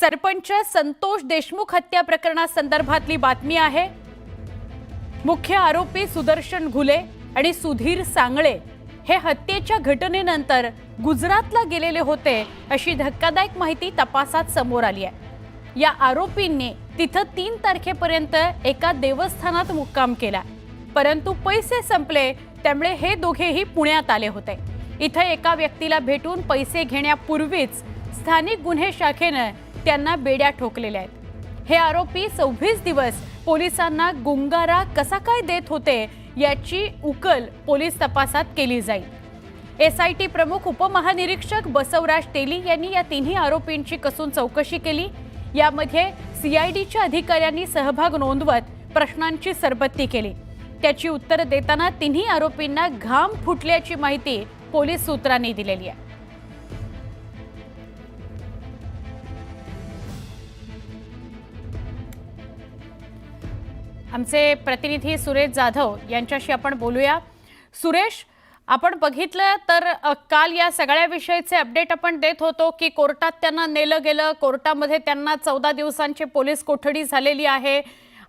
सरपंच संतोष देशमुख हत्या प्रकरणासंदर्भातली बातमी आहे। मुख्य आरोपी सुदर्शन घुले आणि सुधीर सांगळे हे हत्येच्या घटनेनंतर गुजरातला गेलेले होते अशी धक्कादायक माहिती तपासात समोर आली आहे। या आरोपींनी तिथं 3 तारखेपर्यंत एका देवस्थानात मुक्काम केला, परंतु पैसे संपले त्यामुळे हे दोघेही पुण्यात आले होते। इथं एका व्यक्तीला भेटून पैसे घेण्यापूर्वीच स्थानिक गुन्हे शाखेने त्यांना बेड्या ठोकलेल्या आहेत। हे आरोपी 26 दिवस पोलिसांना गुंगारा कसा काय देत होते याची उकल पोलीस तपासात केली जाईल। एसआयटी प्रमुख उपमहानिरीक्षक बसवराज तेली यांनी या तिन्ही आरोपींची कसून चौकशी केली। यामध्ये सीआयडीच्या अधिकाऱ्यांनी सहभाग नोंदवत प्रश्नांची सरबत्ती केली। त्याची उत्तरे देताना तिन्ही आरोपींना घाम फुटल्याची माहिती पोलीस सूत्रांनी दिलेली आहे। आमचे प्रतिनिधी सुरेश जाधव यांच्याशी आपण बोलूया। सुरेश, आपण बघितलं तर काल या सगळ्या विषयीचे अपडेट आपण देत होतो की कोर्टात त्यांना नेलं गेलं, कोर्टामध्ये त्यांना 14 दिवसांची पोलीस कोठडी झालेली आहे।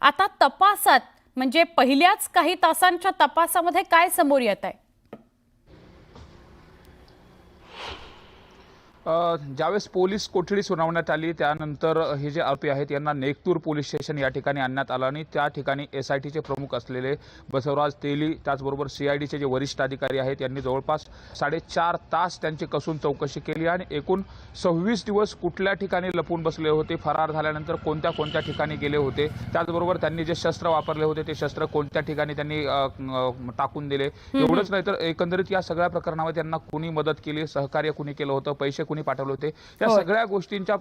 आता तपासात म्हणजे पहिल्याच काही तासांच्या तपासामध्ये काय समोर येत आहे? ज्यावेळेस पोलीस कोठडी सुनावण्यात आली त्यानंतर हे जे आरोपी आहेत यांना नेकतूर पोलीस स्टेशन या ठिकाणी आणण्यात आलं आणि त्या ठिकाणी एसआयटीचे प्रमुख असलेले बसवराज तेली त्याचबरोबर सीआयडीचे जे वरिष्ठ अधिकारी आहेत यांनी जवळपास 4.5 तास त्यांची कसून चौकशी केली आणि एकूण 26 दिवस कुठल्या ठिकाणी लपून बसले होते, फरार झाल्यानंतर कोणत्या कोणत्या ठिकाणी गेले होते, त्याचबरोबर त्यांनी जे शस्त्र वापरले होते ते शस्त्र कोणत्या ठिकाणी त्यांनी टाकून दिले, एवढंच नाही तर एकंदरीत या सगळ्या प्रकरणामध्ये त्यांना कुणी मदत केली, सहकार्य कुणी केलं होतं, पैसे कुणी पाठवले होते, या सगळ्या गोष्टींचा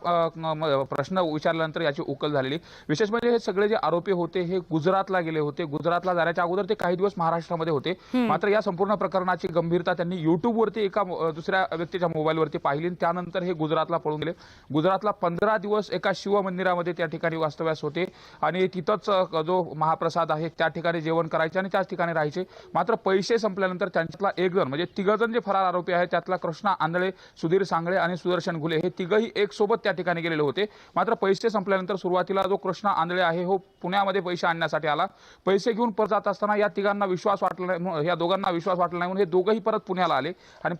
प्रश्न विचारल्यानंतर याची उकल झालेली। विशेष म्हणजे हे सगळे जे आरोपी होते हे गुजरातला गेले होते। गुजरातला जाण्याच्या अगोदर ते काही दिवस महाराष्ट्रामध्ये होते। मात्र या संपूर्ण प्रकरणाची गंभीरता त्यांनी YouTube वरती एका दुसऱ्या व्यक्तीच्या मोबाईलवरती पाहिली, त्यानंतर हे गुजरातला पळून गेले। गुजरातला 15 दिवस एका शिव मंदिरामध्ये त्या ठिकाणी वास्तव्यास होते आणि तिथंच जो महाप्रसाद आहे त्या ठिकाणी जेवण करायचे आणि त्याच ठिकाणी राहायचे। मात्र पैसे संपल्यानंतर त्यांच्यातला एक जण म्हणजे 3 जण जे फरार आरोपी आहेत त्यातला कृष्णा आंधळे, सुधीर सांगळे आणि सुदर्शन घुले हे तिघही एक सोबत त्या ठिकाणी गेलेले होते। मात्र पैसे संपल्यानंतर सुरुवातीला जो कृष्णा आंधळे आहे हो पुण्यामध्ये पैसे आणण्यासाठी आला। पैसे घेऊन परत जात असताना या तिघांना विश्वास वाटला नाही, या दोघांना विश्वास वाटला नाही म्हणून हे दोघंही परत पुण्याला आले आणि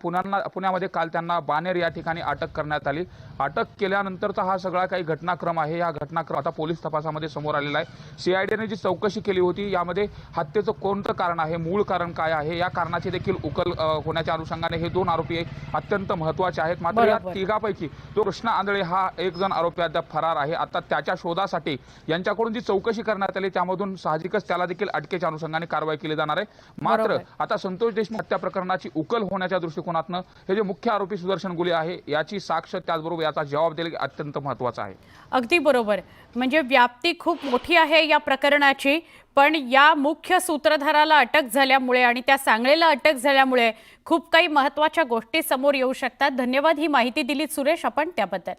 पुण्यामध्ये काल त्यांना बानेर या ठिकाणी अटक करण्यात आली। अटक केल्यानंतरचा हा सगळा काही घटनाक्रम आहे, या घटनाक्रम आता पोलीस तपासामध्ये समोर आलेला आहे। सीआयडीने जी चौकशी केली होती यामध्ये हत्येचं कोणतं कारण आहे, मूळ कारण काय आहे, या कारणाची देखील उकल होण्याच्या अनुषंगाने हे 2 आरोपी अत्यंत महत्त्वाचे आहेत। मात्र या तिघापैकी जो कृष्णा आंधळे हा एक जण आरोपी अद्याप फरार आहे। आता त्याच्या शोधासाठी यांच्याकडून जी चौकशी करण्यात आली त्यामधून साहजिकच त्याला देखील अटकेच्या अनुषंगाने कारवाई केली जाणार आहे। मात्र आता संतोष देशमुख हत्या प्रकरणाची उकल होण्याच्या दृष्टिकोनातून हे जे मुख्य आरोपी सुदर्शन घुले आहे याची साक्ष त्याचबरोबर याचा जबाब देणे अत्यंत महत्त्वाचं आहे। अगदी बरोबर, म्हणजे व्याप्ती खूप मोठी आहे या प्रकरणाची, पण या मुख्य सूत्रधाराला अटक झाल्यामुळे आणि त्या सांगळेला अटक झाल्यामुळे खूप काही महत्त्वाच्या गोष्टी समोर येऊ शकतात। धन्यवाद ही माहिती दिली सुरेश आपण त्याबद्दल।